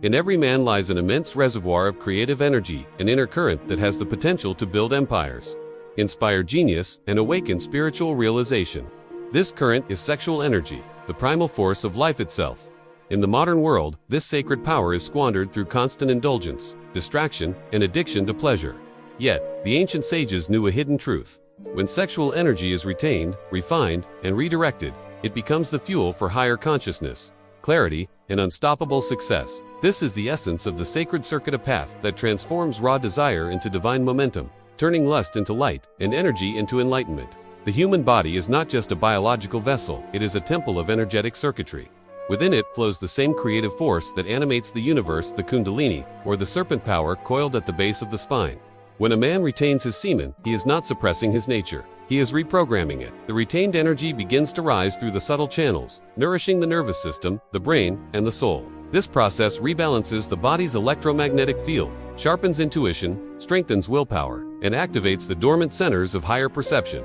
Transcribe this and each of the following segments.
In every man lies an immense reservoir of creative energy, an inner current that has the potential to build empires, inspire genius, and awaken spiritual realization. This current is sexual energy, the primal force of life itself. In the modern world, this sacred power is squandered through constant indulgence, distraction, and addiction to pleasure. Yet, the ancient sages knew a hidden truth. When sexual energy is retained, refined, and redirected, it becomes the fuel for higher consciousness, clarity, and unstoppable success. This is the essence of the sacred circuit, a path that transforms raw desire into divine momentum, turning lust into light and energy into enlightenment. The human body is not just a biological vessel, it is a temple of energetic circuitry. Within it flows the same creative force that animates the universe, the kundalini, or the serpent power coiled at the base of the spine. When a man retains his semen, he is not suppressing his nature. He is reprogramming it. The retained energy begins to rise through the subtle channels, nourishing the nervous system, the brain, and the soul. This process rebalances the body's electromagnetic field, sharpens intuition, strengthens willpower, and activates the dormant centers of higher perception.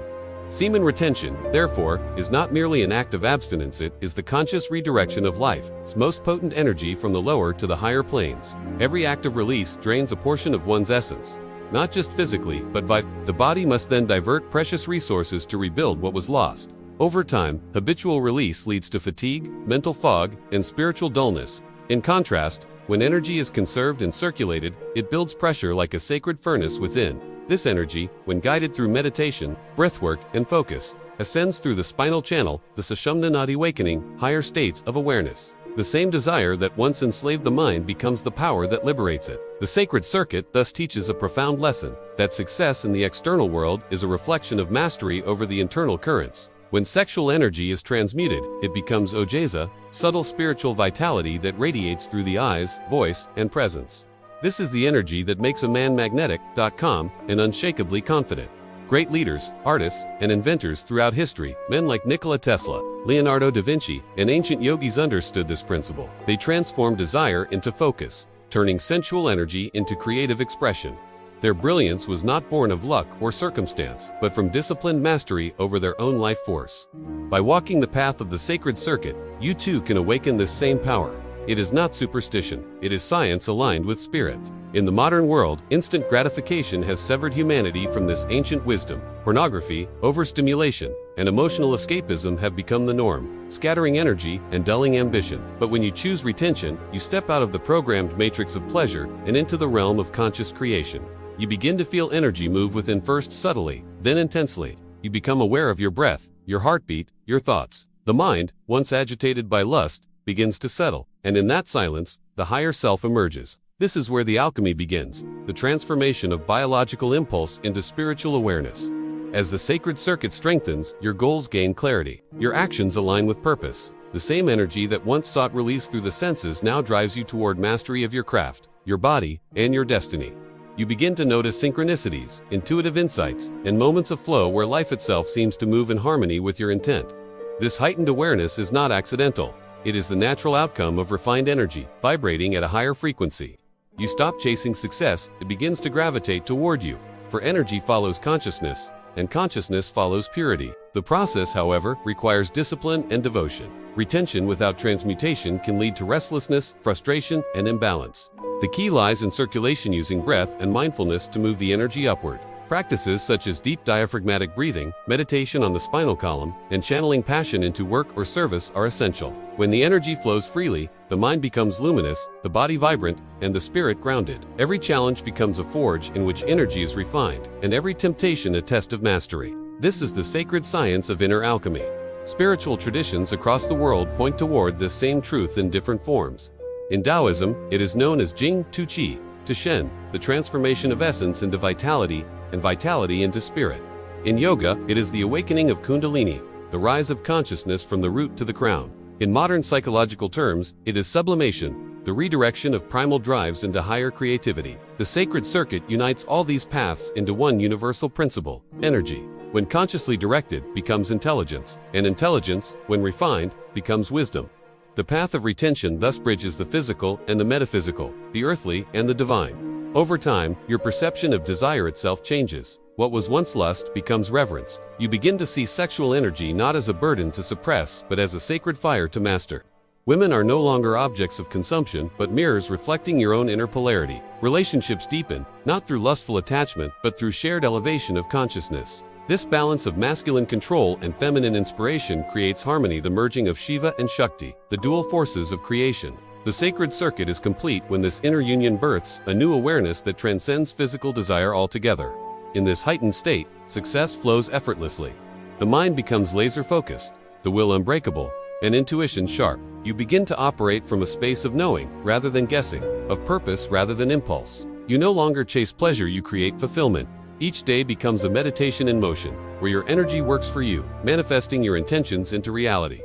Semen retention, therefore, is not merely an act of abstinence, it is the conscious redirection of life's most potent energy from the lower to the higher planes. Every act of release drains a portion of one's essence, not just physically, but the body must then divert precious resources to rebuild what was lost. Over time, habitual release leads to fatigue, mental fog, and spiritual dullness. In contrast, when energy is conserved and circulated, it builds pressure like a sacred furnace within. This energy, when guided through meditation, breathwork, and focus, ascends through the spinal channel, the Sushumna Nadi, awakening higher states of awareness. The same desire that once enslaved the mind becomes the power that liberates it. The sacred circuit thus teaches a profound lesson, that success in the external world is a reflection of mastery over the internal currents. When sexual energy is transmuted, it becomes ojesa, subtle spiritual vitality that radiates through the eyes, voice, and presence. This is the energy that makes a man magnetic, calm, and unshakably confident. Great leaders, artists, and inventors throughout history, men like Nikola Tesla, Leonardo da Vinci, and ancient yogis understood this principle. They transformed desire into focus, turning sensual energy into creative expression. Their brilliance was not born of luck or circumstance, but from disciplined mastery over their own life force. By walking the path of the sacred circuit, you too can awaken this same power. It is not superstition, it is science aligned with spirit. In the modern world, instant gratification has severed humanity from this ancient wisdom. Pornography, overstimulation, and emotional escapism have become the norm, scattering energy and dulling ambition. But when you choose retention, you step out of the programmed matrix of pleasure and into the realm of conscious creation. You begin to feel energy move within, first subtly, then intensely. You become aware of your breath, your heartbeat, your thoughts. The mind, once agitated by lust, begins to settle, and in that silence, the higher self emerges. This is where the alchemy begins, the transformation of biological impulse into spiritual awareness. As the sacred circuit strengthens, your goals gain clarity. Your actions align with purpose. The same energy that once sought release through the senses now drives you toward mastery of your craft, your body, and your destiny. You begin to notice synchronicities, intuitive insights, and moments of flow where life itself seems to move in harmony with your intent. This heightened awareness is not accidental. It is the natural outcome of refined energy, vibrating at a higher frequency. You stop chasing success, it begins to gravitate toward you. For energy follows consciousness, and consciousness follows purity. The process, however, requires discipline and devotion. Retention without transmutation can lead to restlessness, frustration, and imbalance. The key lies in circulation, using breath and mindfulness to move the energy upward. Practices such as deep diaphragmatic breathing, meditation on the spinal column, and channeling passion into work or service are essential. When the energy flows freely, the mind becomes luminous, the body vibrant, and the spirit grounded. Every challenge becomes a forge in which energy is refined, and every temptation a test of mastery. This is the sacred science of inner alchemy. Spiritual traditions across the world point toward this same truth in different forms. In Taoism, it is known as Jing to Qi, to Shen, the transformation of essence into vitality, and vitality into spirit. In yoga, it is the awakening of kundalini, the rise of consciousness from the root to the crown. In modern psychological terms, it is sublimation, the redirection of primal drives into higher creativity. The sacred circuit unites all these paths into one universal principle: energy. When consciously directed, becomes intelligence, and intelligence, when refined, becomes wisdom. The path of retention thus bridges the physical and the metaphysical, the earthly and the divine. Over time, your perception of desire itself changes. What was once lust becomes reverence. You begin to see sexual energy not as a burden to suppress, but as a sacred fire to master. Women are no longer objects of consumption, but mirrors reflecting your own inner polarity. Relationships deepen, not through lustful attachment, but through shared elevation of consciousness. This balance of masculine control and feminine inspiration creates harmony, the merging of Shiva and Shakti, the dual forces of creation. The sacred circuit is complete when this inner union births a new awareness that transcends physical desire altogether. In this heightened state, success flows effortlessly. The mind becomes laser-focused, the will unbreakable, and intuition sharp. You begin to operate from a space of knowing rather than guessing, of purpose rather than impulse. You no longer chase pleasure, you create fulfillment. Each day becomes a meditation in motion, where your energy works for you, manifesting your intentions into reality.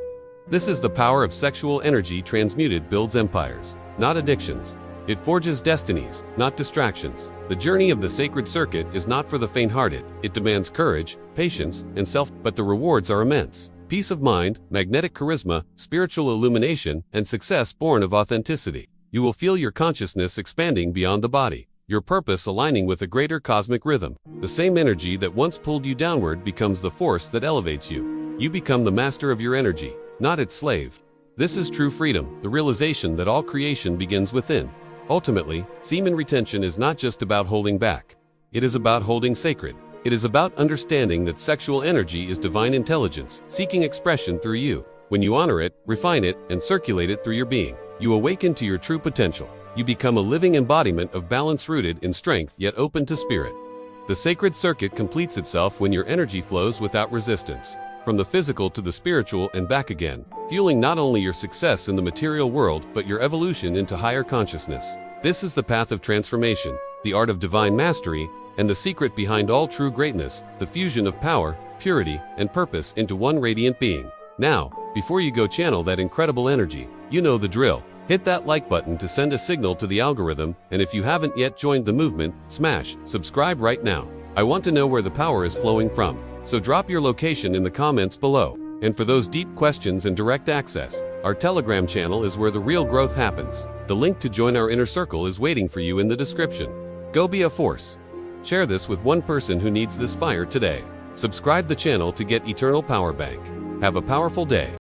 This is the power of sexual energy transmuted builds empires, not addictions. It forges destinies, not distractions. The journey of the sacred circuit is not for the faint-hearted. It demands courage, patience, and but the rewards are immense. Peace of mind, magnetic charisma, spiritual illumination, and success born of authenticity. You will feel your consciousness expanding beyond the body, your purpose aligning with a greater cosmic rhythm. The same energy that once pulled you downward becomes the force that elevates you. You become the master of your energy, not its slave. This is true freedom, the realization that all creation begins within. Ultimately, semen retention is not just about holding back. It is about holding sacred. It is about understanding that sexual energy is divine intelligence, seeking expression through you. When you honor it, refine it, and circulate it through your being, you awaken to your true potential. You become a living embodiment of balance rooted in strength yet open to spirit. The sacred circuit completes itself when your energy flows without resistance, from the physical to the spiritual and back again, fueling not only your success in the material world but your evolution into higher consciousness. This is the path of transformation, the art of divine mastery, and the secret behind all true greatness, the fusion of power, purity, and purpose into one radiant being. Now, before you go channel that incredible energy, you know the drill. Hit that like button to send a signal to the algorithm, and if you haven't yet joined the movement, smash subscribe right now. I want to know where the power is flowing from, so drop your location in the comments below. And for those deep questions and direct access, our Telegram channel is where the real growth happens. The link to join our inner circle is waiting for you in the description. Go be a force. Share this with one person who needs this fire today. Subscribe the channel to get eternal power bank. Have a powerful day.